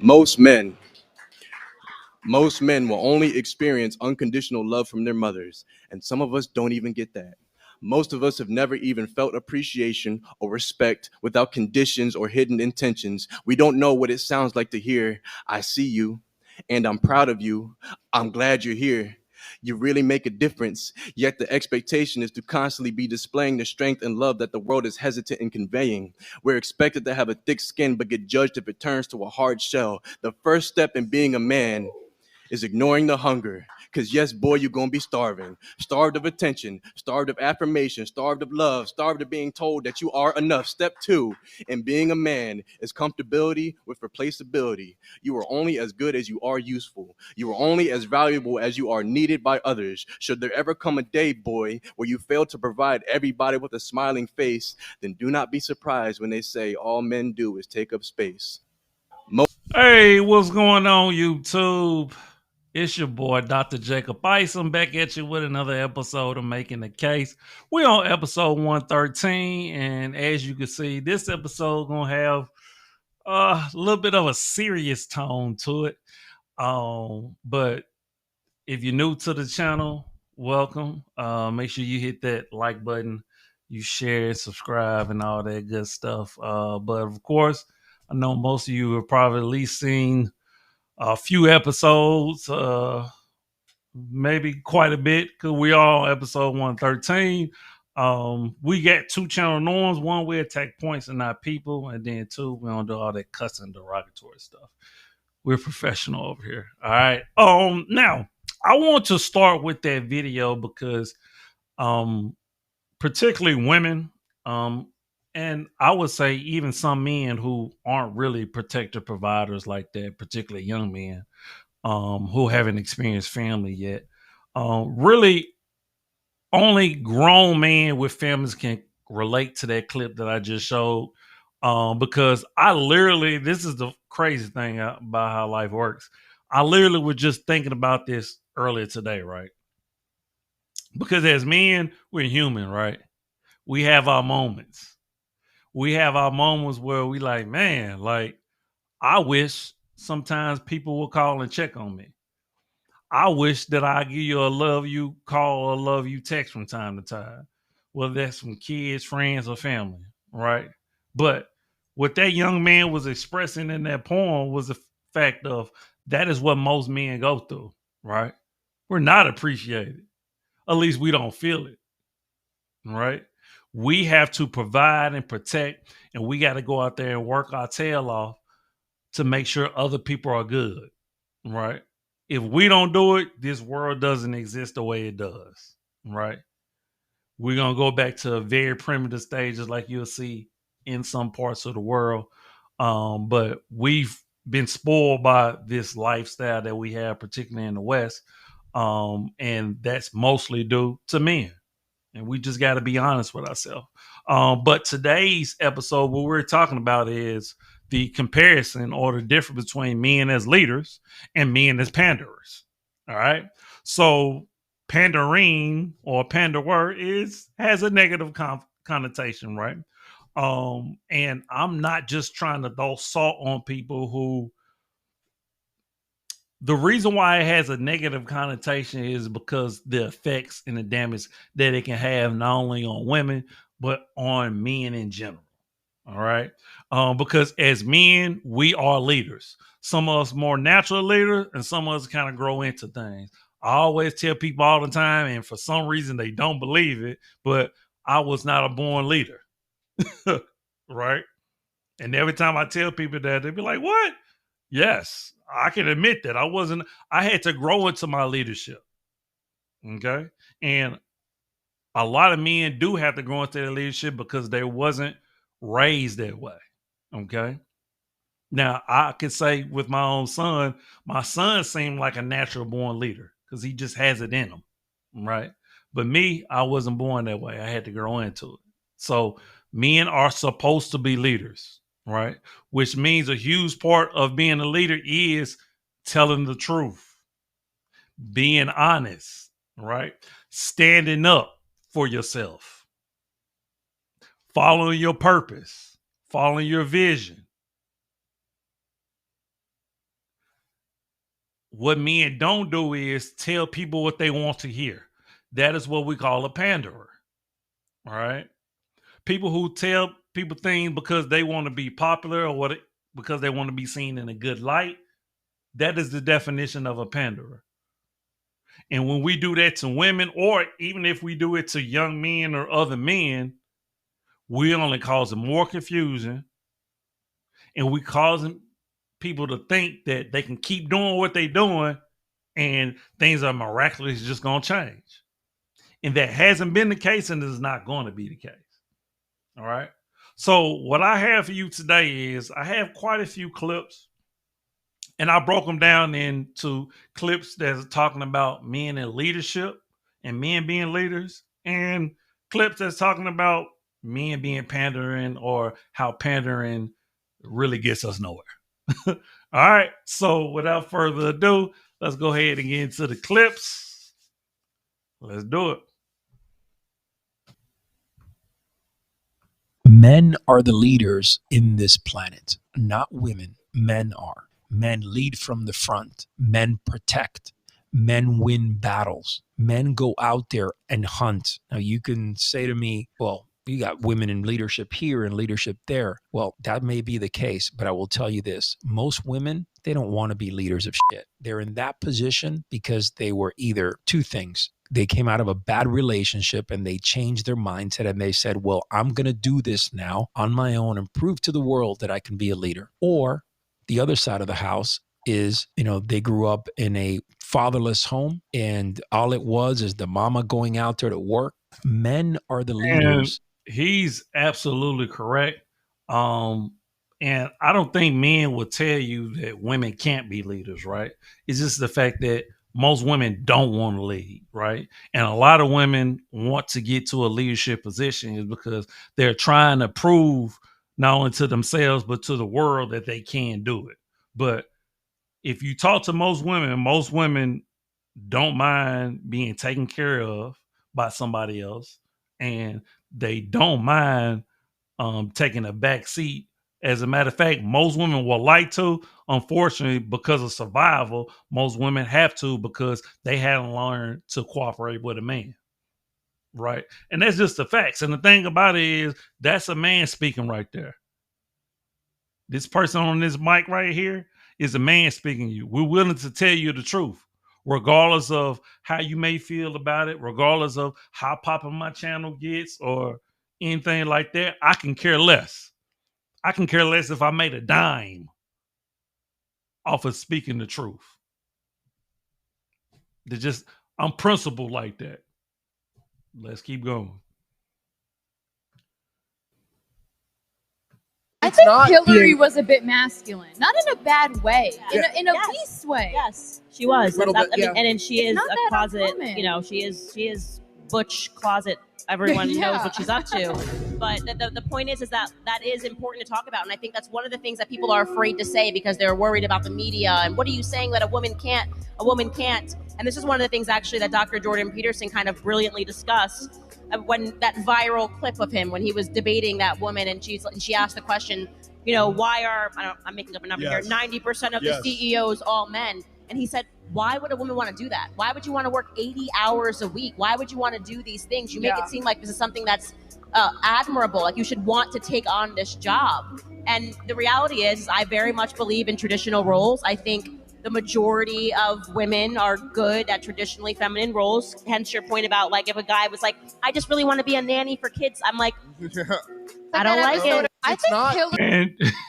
Most men, most men will only experience unconditional love from their mothers, and some of us don't even get that. Most of us have never even felt appreciation or respect without conditions or hidden intentions. We don't know what it sounds like to hear, I see you, and I'm proud of you. I'm glad you're here. You really make a difference. Yet the expectation is to constantly be displaying the strength and love that the world is hesitant in conveying. We're expected to have a thick skin but get judged if it turns to a hard shell. The first step in being a man is ignoring the hunger. Because yes, boy, you're going to be starving. Starved of attention, starved of affirmation, starved of love, starved of being told that you are enough. Step two in being a man is comfortability with replaceability. You are only as good as you are useful. You are only as valuable as you are needed by others. Should there ever come a day, boy, where you fail to provide everybody with a smiling face, then do not be surprised when they say all men do is take up space. Hey, what's going on, YouTube? It's your boy, Dr. Jacob Ice. I'm back at you with another episode of Making the Case. We're on episode 113, and as you can see, this episode gonna have a little bit of a serious tone to it. But if you're new to the channel, welcome. Make sure you hit that like button, you share, subscribe, and all that good stuff. But of course, I know most of you have probably at least seen a few episodes, maybe quite a bit, because we are on episode 113. We got two channel norms. One, we attack points and not people, and then two, we don't do all that cussing derogatory stuff. We're professional over here. All right. Now I want to start with that video because um particularly women, and I would say even some men who aren't really protector providers like that, particularly young men, who haven't experienced family yet. Really, only grown men with families can relate to that clip that I just showed. Because I literally, this is the crazy thing about how life works. I literally was just thinking about this earlier today, right? Because as men, we're human, right? We have our moments. We have our moments where we like, man, like, I wish sometimes people will call and check on me. I wish that I give you a love you call or love you text from time to time, whether that's from kids, friends, or family, right? But what that young man was expressing in that poem was the fact of that is what most men go through, right? We're not appreciated. At least we don't feel it, right? We have to provide and protect, and we got to go out there and work our tail off to make sure other people are good, right? If we don't do it, this world doesn't exist the way it does, right? We're going to go back to very primitive stages like you'll see in some parts of the world. But we've been spoiled by this lifestyle that we have, particularly in the West. And that's mostly due to men. And we just got to be honest with ourselves. But today's episode, what we're talking about is the comparison or the difference between men as leaders and men as panderers. All right. So pandering or panderer has a negative connotation, right? And I'm not just trying to throw salt on people who. The reason why it has a negative connotation is because the effects and the damage that it can have not only on women but on men in general. All right. Because as men, we are leaders. Some of us more natural leaders, and some of us kind of grow into things. I always tell people all the time, and for some reason they don't believe it, but I was not a born leader. Right. And every time I tell people that, they be like, what? Yes, I can admit that I had to grow into my leadership. Okay. And a lot of men do have to grow into their leadership because they wasn't raised that way. Okay. Now I could say with my son seemed like a natural born leader because he just has it in him. Right. But me, I wasn't born that way. I had to grow into it. So men are supposed to be leaders, right? Which means a huge part of being a leader is telling the truth, being honest, right? Standing up for yourself, following your purpose, following your vision. what men don't do is tell people what they want to hear. That is what we call a panderer. All right. People who tell people things because they want to be popular or because they want to be seen in a good light. That is the definition of a panderer. And when we do that to women, or even if we do it to young men or other men, we only causing more confusion, and we causing people to think that they can keep doing what they're doing and things are miraculously just going to change. And that hasn't been the case and is not going to be the case. All right. So what I have for you today is I have quite a few clips, and I broke them down into clips that's talking about men in leadership and men being leaders, and clips that's talking about men being pandering or how pandering really gets us nowhere. All right. So without further ado, let's go ahead and get into the clips. Let's do it. Men are the leaders in this planet, not women. Men are. Men lead from the front. Men protect. Men win battles. Men go out there and hunt. Now, you can say to me, well, you got women in leadership here and leadership there. Well, that may be the case, but I will tell you this. Most women, they don't want to be leaders of shit. They're in that position because they were either two things. They came out of a bad relationship and they changed their mindset and they said, well, I'm going to do this now on my own and prove to the world that I can be a leader. Or the other side of the house is, they grew up in a fatherless home and all it was is the mama going out there to work. Men are the leaders. And he's absolutely correct. And I don't think men will tell you that women can't be leaders, right? It's just the fact that most women don't want to lead, right? And a lot of women want to get to a leadership position is because they're trying to prove not only to themselves, but to the world that they can do it. But if you talk to most women don't mind being taken care of by somebody else, and they don't mind taking a back seat. As a matter of fact, most women will like to. Unfortunately, because of survival, most women have to because they haven't learned to cooperate with a man. Right. And that's just the facts. And the thing about it is that's a man speaking right there. This person on this mic right here is a man speaking to you. We're willing to tell you the truth, regardless of how you may feel about it, regardless of how popping my channel gets or anything like that. I can care less. I can care less if I made a dime off of speaking the truth. I'm principled like that. Let's keep going. I think Hillary was a bit masculine, not in a bad way, in a beast way. Yes, she was. Bit, and she is a closet. Uncommon. She is butch closet. Everyone knows what she's up to. But the point is that is important to talk about, and I think that's one of the things that people are afraid to say because they're worried about the media and what are you saying that a woman can't. And this is one of the things actually that Dr. Jordan Peterson kind of brilliantly discussed when that viral clip of him when he was debating that woman and she asked the question, why are I'm making up a number here, 90% of the CEOs all men, and he said, why would a woman want to do that? Why would you want to work 80 hours a week? Why would you want to do these things? You make it seem like this is something that's admirable, like you should want to take on this job. And the reality is I very much believe in traditional roles. I think the majority of women are good at traditionally feminine roles. Hence your point about like if a guy was like, I just really want to be a nanny for kids. I'm like, I don't like it. I think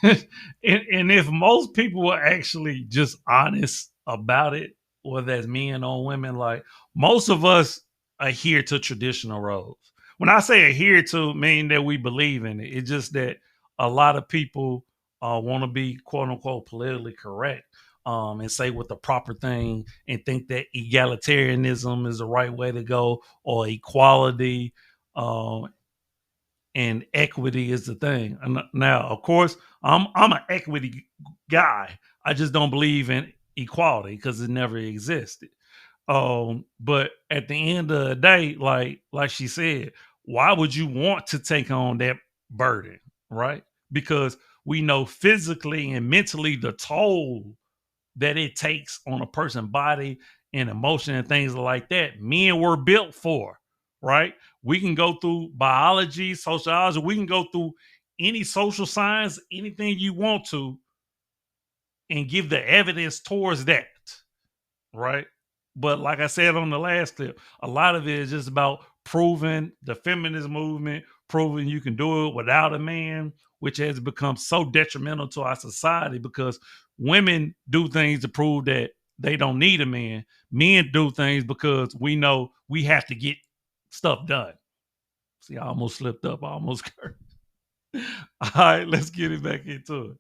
Hillary. And if most people were actually just honest about it, whether that's men or women, like most of us adhere to traditional roles. When I say adhere to, mean that we believe in it. It's just that a lot of people want to be quote unquote politically correct. And say what the proper thing and think that egalitarianism is the right way to go or equality and equity is the thing. And now, of course, I'm an equity guy. I just don't believe in equality because it never existed. But at the end of the day, like she said, why would you want to take on that burden, right? Because we know physically and mentally the toll that it takes on a person's body and emotion and things like that, men were built for, right? We can go through biology, sociology, we can go through any social science, anything you want to, and give the evidence towards that, right? But like I said on the last clip, a lot of it is just about proving the feminist movement, proving you can do it without a man, which has become so detrimental to our society because women do things to prove that they don't need a man. Men do things because we know we have to get stuff done. See, I almost slipped up. I almost cursed. All right, let's get it back into it.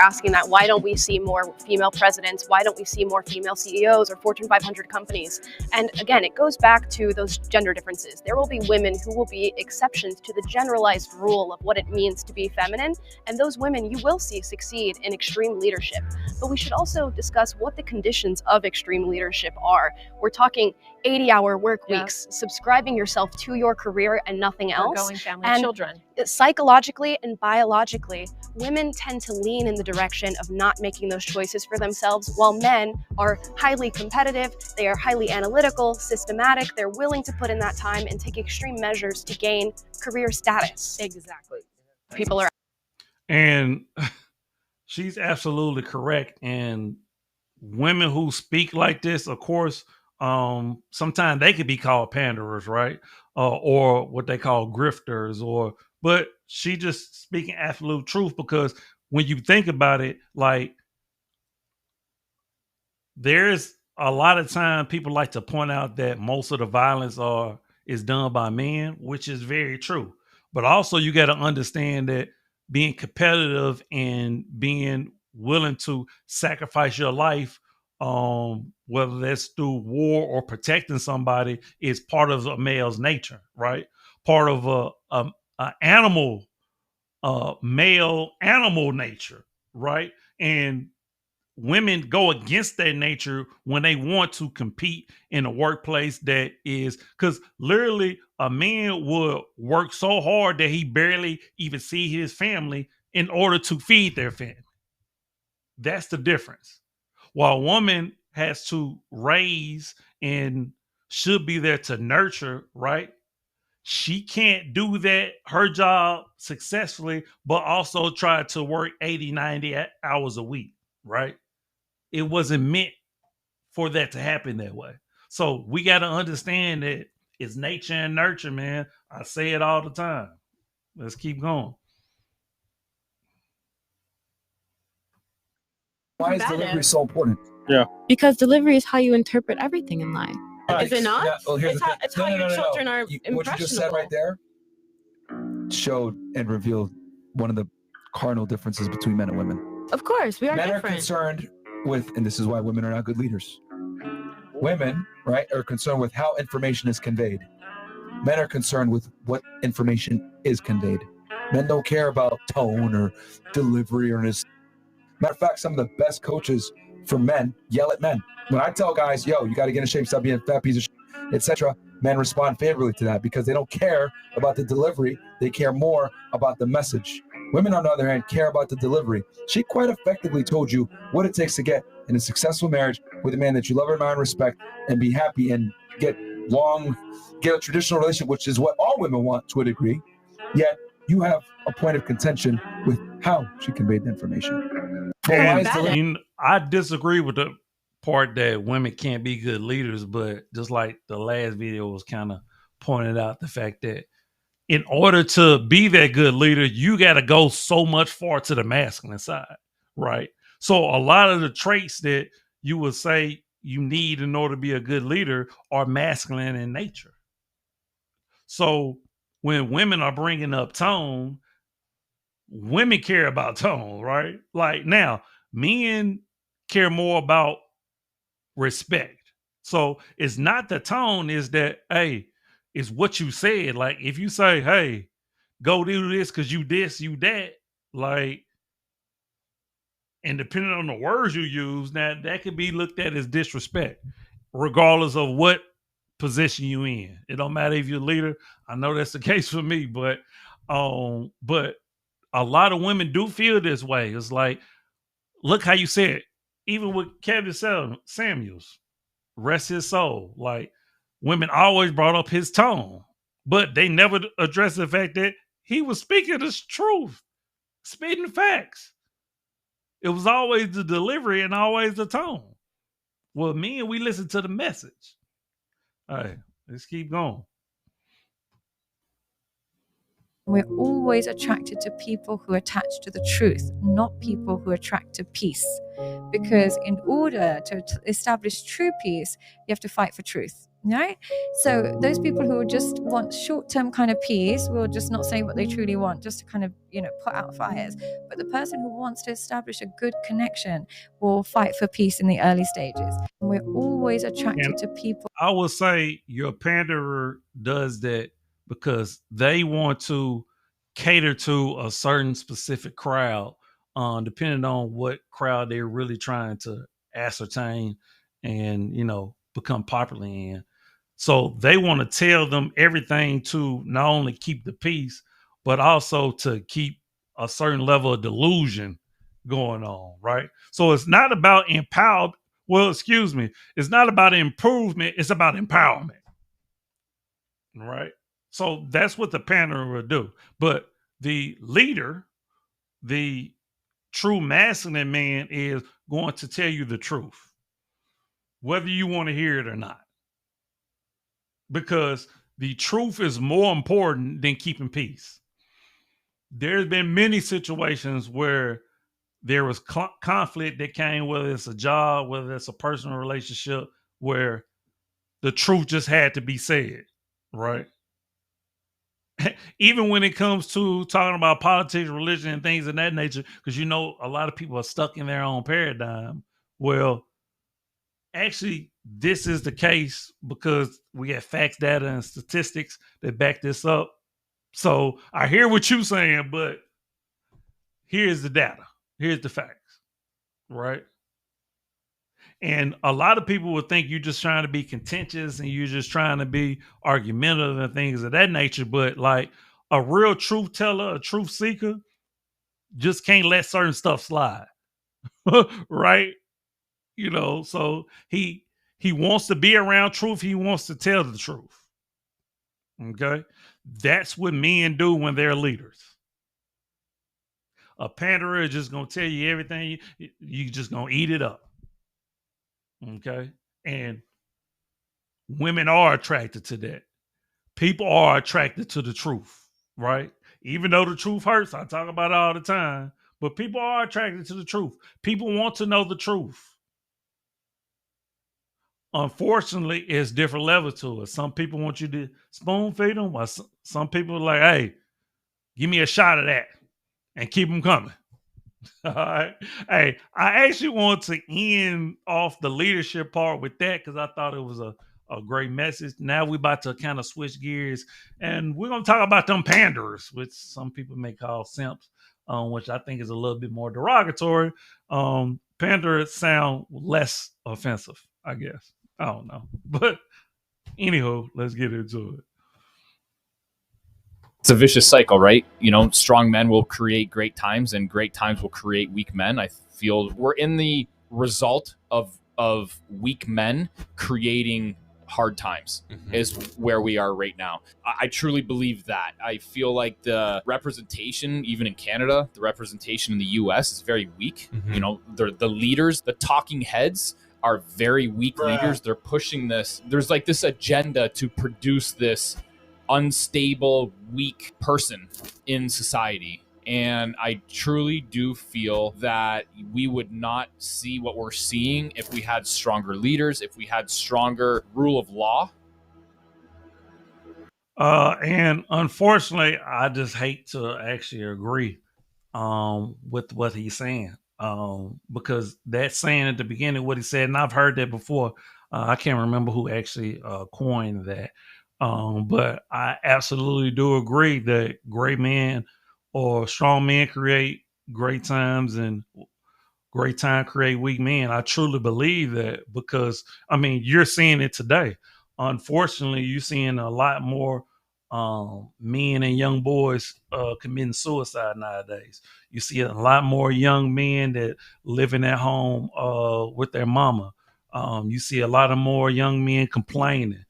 Asking that, why don't we see more female presidents? Why don't we see more female CEOs or Fortune 500 companies? And again, it goes back to those gender differences. There will be women who will be exceptions to the generalized rule of what it means to be feminine, and those women you will see succeed in extreme leadership. But we should also discuss what the conditions of extreme leadership are. We're talking 80-hour work weeks, subscribing yourself to your career and nothing else. Forgoing family, and children. Psychologically and biologically, women tend to lean in the direction of not making those choices for themselves, while men are highly competitive, they are highly analytical, systematic, they're willing to put in that time and take extreme measures to gain career status. Exactly. People are... And she's absolutely correct. And women who speak like this, of course, sometimes they could be called panderers, right? Or what they call grifters, but she just speaking absolute truth, because when you think about it, like, there's a lot of time people like to point out that most of the violence is done by men, which is very true. But also you got to understand that being competitive and being willing to sacrifice your life, whether that's through war or protecting somebody, is part of a male's nature, right? Part of a animal, male animal nature, right? And women go against their nature when they want to compete in a workplace that is, because literally a man will work so hard that he barely even see his family in order to feed their family. That's the difference. While a woman has to raise and should be there to nurture, right? She can't do that, her job, successfully, but also try to work 80, 90 hours a week, right? It wasn't meant for that to happen that way. So we got to understand that it's nature and nurture, man. I say it all the time. Let's keep going. Why is delivery so important? Yeah. Because delivery is how you interpret everything in life. Is it not? Yeah, well, here's It's the how, thing. it's how your children are impressionable. What you just said right there showed and revealed one of the cardinal differences between men and women. Of course, we are Men different. are concerned with, and this is why women are not good leaders. Women, right, are concerned with how information is conveyed. Men are concerned with what information is conveyed. Men don't care about tone or delivery or this. Matter of fact, some of the best coaches for men yell at men. When I tell guys, yo, you got to get in shape, stop being a fat piece of shit, etc., men respond favorably to that because they don't care about the delivery. They care more about the message. Women, on the other hand, care about the delivery. She quite effectively told you what it takes to get in a successful marriage with a man that you love, admire, and respect, and be happy and get a traditional relationship, which is what all women want to a degree. Yet you have a point of contention with how she conveyed the information. I disagree with the part that women can't be good leaders, but just like the last video was kind of pointed out, the fact that in order to be that good leader, you got to go so much far to the masculine side, right? So a lot of the traits that you would say you need in order to be a good leader are masculine in nature. So when women are bringing up tone, women care about tone, right? Like now, men care more about respect. So it's not the tone, is that, hey, it's what you said. Like if you say, hey, go do this because you this, you that, like, and depending on the words you use, now that could be looked at as disrespect, regardless of what position you in. It don't matter if you're a leader. I know that's the case for me, but a lot of women do feel this way. It's like look how you said, even with Kevin Samuels, rest his soul. Like, women always brought up his tone, but they never addressed the fact that he was speaking the truth, spitting facts. It was always the delivery and always the tone. Well, me and we listen to the message. All right, let's keep going. We're always attracted to people who are attached to the truth, not people who attract to peace. Because in order to establish true peace, you have to fight for truth, right? So those people who just want short-term kind of peace will just not say what they truly want, just to kind of, put out fires. But the person who wants to establish a good connection will fight for peace in the early stages. We're always attracted to people. I will say your panderer does that because they want to cater to a certain specific crowd, depending on what crowd they're really trying to ascertain and, become popular in. So they want to tell them everything to not only keep the peace, but also to keep a certain level of delusion going on, right? So it's not about it's not about improvement, it's about empowerment. Right? So that's what the panderer will do. But the leader, the true masculine man, is going to tell you the truth, whether you want to hear it or not. Because the truth is more important than keeping peace. There's been many situations where there was conflict that came, whether it's a job, whether it's a personal relationship, where the truth just had to be said, right? Even when it comes to talking about politics, religion, and things of that nature, because a lot of people are stuck in their own paradigm. Well, actually, this is the case because we have facts, data, and statistics that back this up. So I hear what you're saying, but here's the data. Here's the facts, right? And a lot of people would think you're just trying to be contentious and you're just trying to be argumentative and things of that nature. But like a real truth teller, a truth seeker, just can't let certain stuff slide. Right? So he wants to be around truth. He wants to tell the truth. Okay? That's what men do when they're leaders. A panderer is just going to tell you everything. You just going to eat it up. Okay. And women are attracted to that. People are attracted to the truth, right? Even though the truth hurts, I talk about it all the time, but people are attracted to the truth. People want to know the truth. Unfortunately, it's different levels to it. Some people want you to spoon feed them, while some people are like, hey, give me a shot of that and keep them coming. All right. Hey, I actually want to end off the leadership part with that because I thought it was a great message. Now we're about to kind of switch gears and we're going to talk about them panderers, which some people may call simps, which I think is a little bit more derogatory. Panderers sound less offensive, I guess. I don't know. But anywho, let's get into it. It's a vicious cycle, right? Strong men will create great times and great times will create weak men. I feel we're in the result of weak men creating hard times is where we are right now. I truly believe that. I feel like the representation, even in Canada, the representation in the US is very weak. The leaders, the talking heads are very weak leaders. They're pushing this. There's like this agenda to produce this unstable, weak person in society. And I truly do feel that we would not see what we're seeing if we had stronger leaders, if we had stronger rule of law. And unfortunately, I just hate to actually agree with what he's saying. Because that saying at the beginning, what he said, and I've heard that before. I can't remember who actually coined that. But I absolutely do agree that great men or strong men create great times and great time create weak men. I truly believe that because, you're seeing it today. Unfortunately, you're seeing a lot more men and young boys committing suicide nowadays. You see a lot more young men that living at home with their mama. You see a lot of more young men complaining.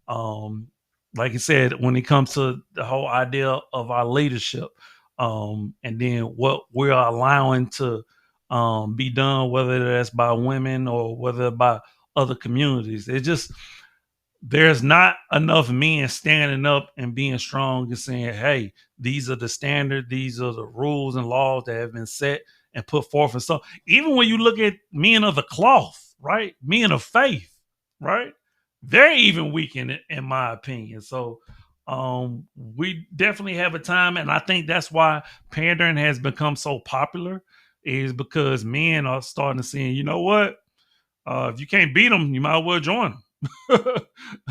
Like I said, when it comes to the whole idea of our leadership, and then what we're allowing to be done, whether that's by women or whether by other communities. It just, there's not enough men standing up and being strong and saying, hey, these are the standards, these are the rules and laws that have been set and put forth. And so even when you look at men of the cloth, right, men of faith, right, they're even weak in my opinion. So we definitely have a time, and I think that's why pandering has become so popular, is because men are starting to see, you know what, if you can't beat them, you might as well join them.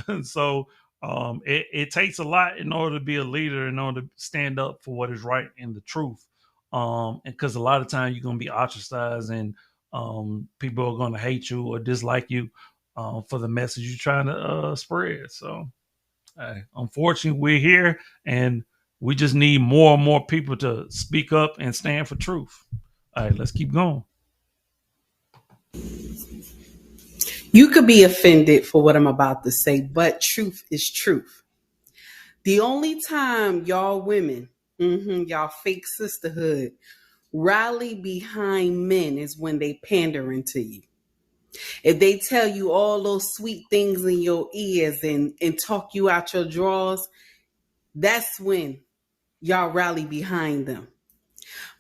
And so it takes a lot in order to be a leader, in order to stand up for what is right and the truth. And because a lot of times you're going to be ostracized, and people are going to hate you or dislike you for the message you're trying to spread. So unfortunately, we're here, and we just need more and more people to speak up and stand for truth. All right, let's keep going. You could be offended for what I'm about to say, but truth is truth. The only time y'all women, y'all fake sisterhood, rally behind men is when they pandering to you. If they tell you all those sweet things in your ears and talk you out your drawers, that's when y'all rally behind them.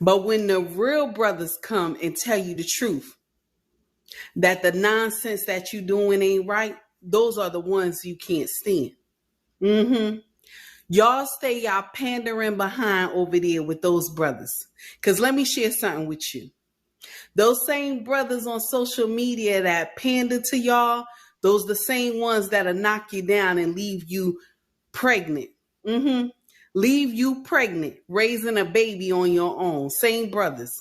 But when the real brothers come and tell you the truth, that the nonsense that you doing ain't right, those are the ones you can't stand. Y'all stay y'all pandering behind over there with those brothers. Because let me share something with you. Those same brothers on social media that pander to y'all, those the same ones that'll knock you down and leave you pregnant. Leave you pregnant, raising a baby on your own. Same brothers.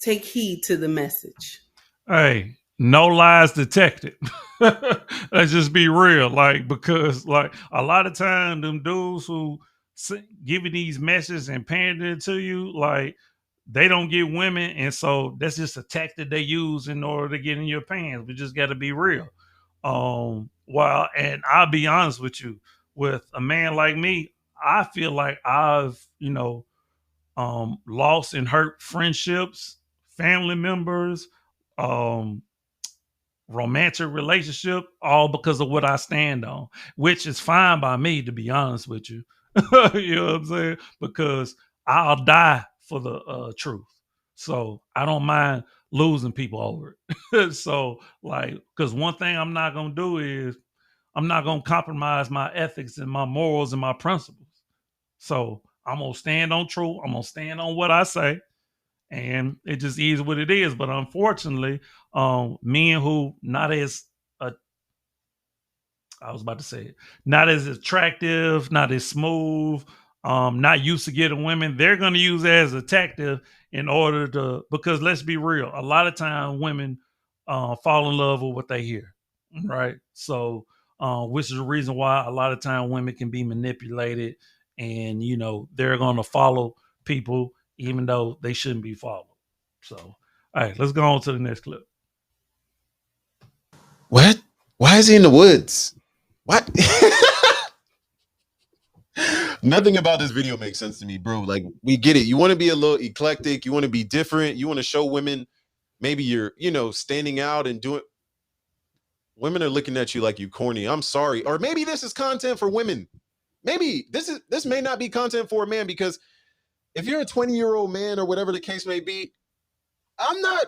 Take heed to the message. Hey, no lies detected. Let's just be real. Like, because like a lot of time them dudes who giving these messages and pandering to you, like they don't get women. And so that's just a tactic they use in order to get in your pants. We just got to be real. And I'll be honest with you, with a man like me, I feel like I've, lost and hurt friendships, family members, romantic relationship, all because of what I stand on, which is fine by me, to be honest with you. You know what I'm saying? Because I'll die for the truth. So I don't mind losing people over it. So like, because one thing I'm not going to do is I'm not going to compromise my ethics and my morals and my principles. So I'm going to stand on truth. I'm going to stand on what I say. And it just is what it is. But unfortunately, men who not as not as attractive, not as smooth, not used to getting women, they're going to use it as a tactic in order to, because let's be real, a lot of times women fall in love with what they hear, right? So, which is the reason why a lot of times women can be manipulated, and they're going to follow people even though they shouldn't be followed. So, all right, let's go on to the next clip. What? Why is he in the woods? What? Nothing about this video makes sense to me, bro. Like, we get it. You want to be a little eclectic. You want to be different. You want to show women maybe you're, standing out and doing. Women are looking at you like you corny. I'm sorry. Or maybe this is content for women. Maybe this may not be content for a man, because if you're a 20-year-old man or whatever the case may be, I'm not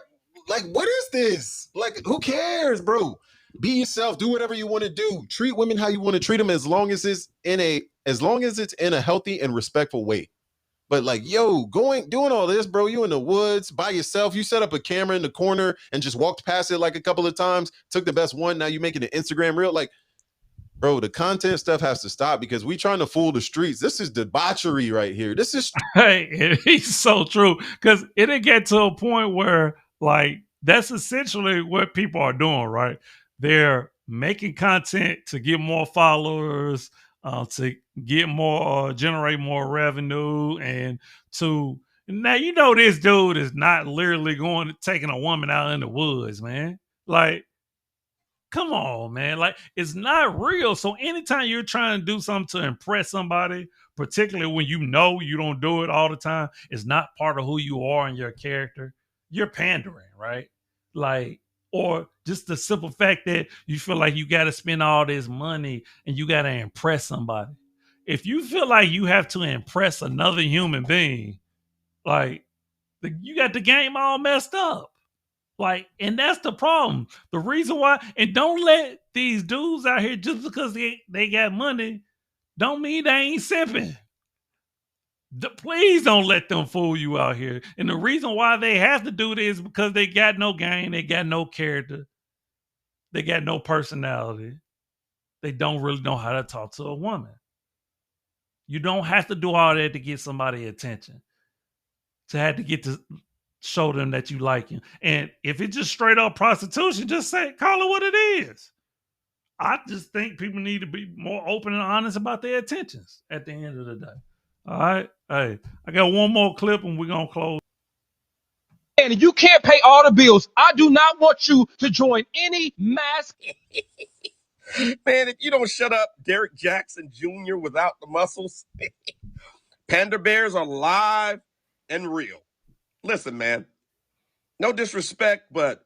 like, what is this? Like, who cares, bro? Be yourself. Do whatever you want to do. Treat women how you want to treat them, as long as it's in a healthy and respectful way. But like, doing all this, bro, you in the woods by yourself. You set up a camera in the corner and just walked past it like a couple of times, took the best one. Now you making an Instagram reel. Like, bro, the content stuff has to stop, because we trying to fool the streets. This is debauchery right here. This is it's so true, because it'll get to a point where like that's essentially what people are doing, right? They're making content to get more followers, to get more, generate more revenue, and to now you know this dude is not literally taking a woman out in the woods, man. Like, come on, man. Like, it's not real. So anytime you're trying to do something to impress somebody, particularly when you know you don't do it all the time, it's not part of who you are and your character, you're pandering, right? Like, or just the simple fact that you feel like you got to spend all this money and you got to impress somebody. If you feel like you have to impress another human being, like, you got the game all messed up. Like, and that's the problem. The reason why, and don't let these dudes out here, just because they got money, don't mean they ain't simping. Please don't let them fool you out here. And the reason why they have to do this is because they got no game, they got no character, they got no personality. They don't really know how to talk to a woman. You don't have to do all that to get somebody attention. To have to get to show them that you like him. And if it's just straight up prostitution, just call it what it is. I just think people need to be more open and honest about their intentions at the end of the day. All right. Hey, I got one more clip and we're going to close. And you can't pay all the bills. I do not want you to join any mass. Man, if you don't shut up, Derek Jackson Jr. without the muscles. Panda bears are live and real. Listen, man, no disrespect, but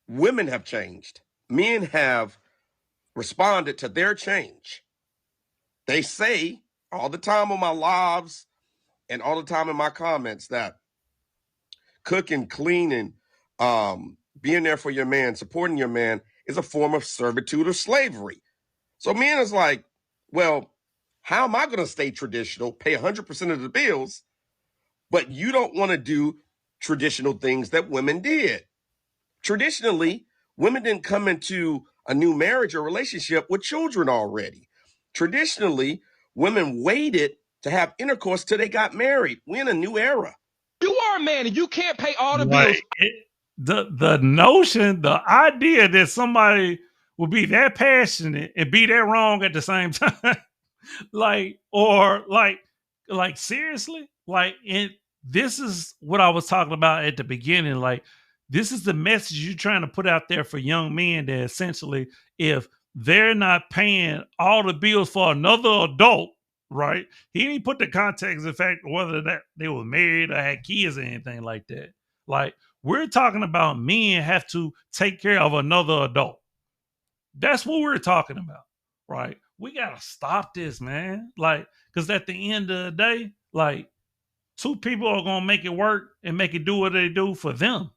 women have changed. Men have responded to their change. They say all the time on my lives and all the time in my comments that cooking, cleaning, being there for your man, supporting your man is a form of servitude or slavery. So men is like, well, how am I going to stay traditional, pay 100% of the bills, but you don't want to do traditional things that women did? Traditionally, women didn't come into a new marriage or relationship with children already. Traditionally, women waited to have intercourse till they got married. We're in a new era. You are a man and you can't pay all the Like, bills. The notion, the idea that somebody will be that passionate and be that wrong at the same time, like seriously, like, and this is what I was talking about at the beginning. Like, this is the message you're trying to put out there for young men that essentially, if they're not paying all the bills for another adult, right? He didn't put the context, in fact, whether that they were married or had kids or anything like that. Like, we're talking about men have to take care of another adult. That's what we're talking about, right? We got to stop this, man. Like, because at the end of the day, like, two people are going to make it work and make it do what they do for them.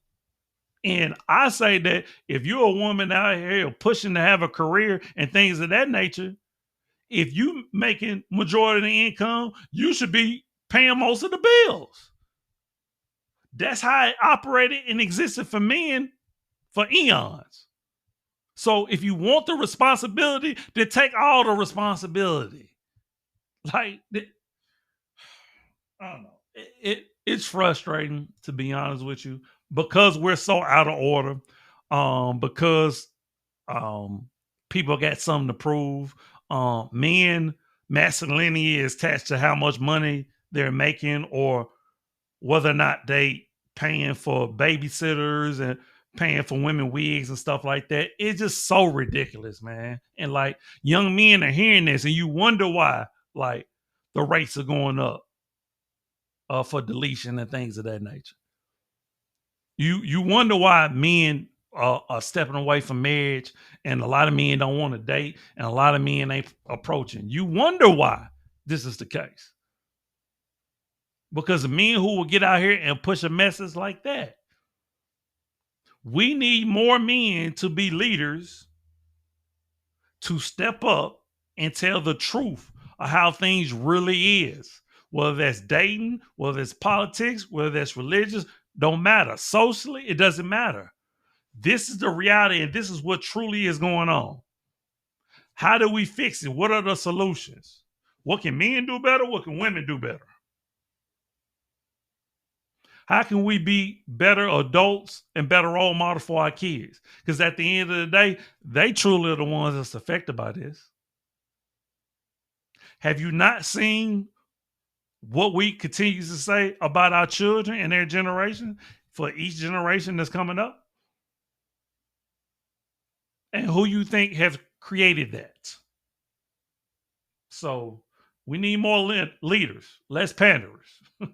And I say that if you're a woman out here pushing to have a career and things of that nature, if you making majority of the income, you should be paying most of the bills. That's how it operated and existed for men for eons. So if you want the responsibility, then take all the responsibility. Like, I don't know. It's frustrating, to be honest with you, because we're so out of order. Because people got something to prove. Men, masculinity is attached to how much money they're making or whether or not they paying for babysitters and paying for women wigs and stuff like that. It's just so ridiculous, man. And like, young men are hearing this and you wonder why, like, the rates are going up for deletion and things of that nature. You wonder why men are stepping away from marriage and a lot of men don't want to date and a lot of men ain't approaching. You wonder why this is the case. Because the men who will get out here and push a message like that. We need more men to be leaders, to step up and tell the truth of how things really is. Whether that's dating, whether it's politics, whether that's religious, don't matter. Socially, it doesn't matter. This is the reality and this is what truly is going on. How do we fix it? What are the solutions? What can men do better? What can women do better? How can we be better adults and better role models for our kids? Because at the end of the day, they truly are the ones that's affected by this. Have you not seen what we continue to say about our children and their generation for each generation that's coming up? And who you think has created that? So we need more leaders, less panderers. All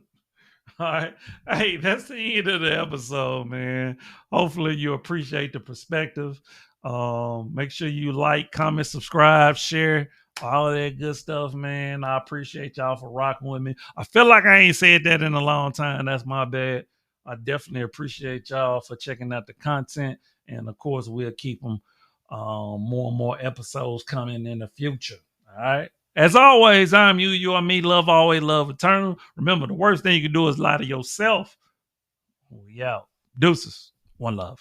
right. Hey, that's the end of the episode, man. Hopefully you appreciate the perspective. Make sure you like, comment, subscribe, share, all of that good stuff, man. I appreciate y'all for rocking with me. I feel like I ain't said that in a long time. That's my bad. I definitely appreciate y'all for checking out the content. And of course, we'll keep them more and more episodes coming in the future. All right. As always, I'm you, you are me, love always, love eternal. Remember, the worst thing you can do is lie to yourself. We out. Deuces. One love.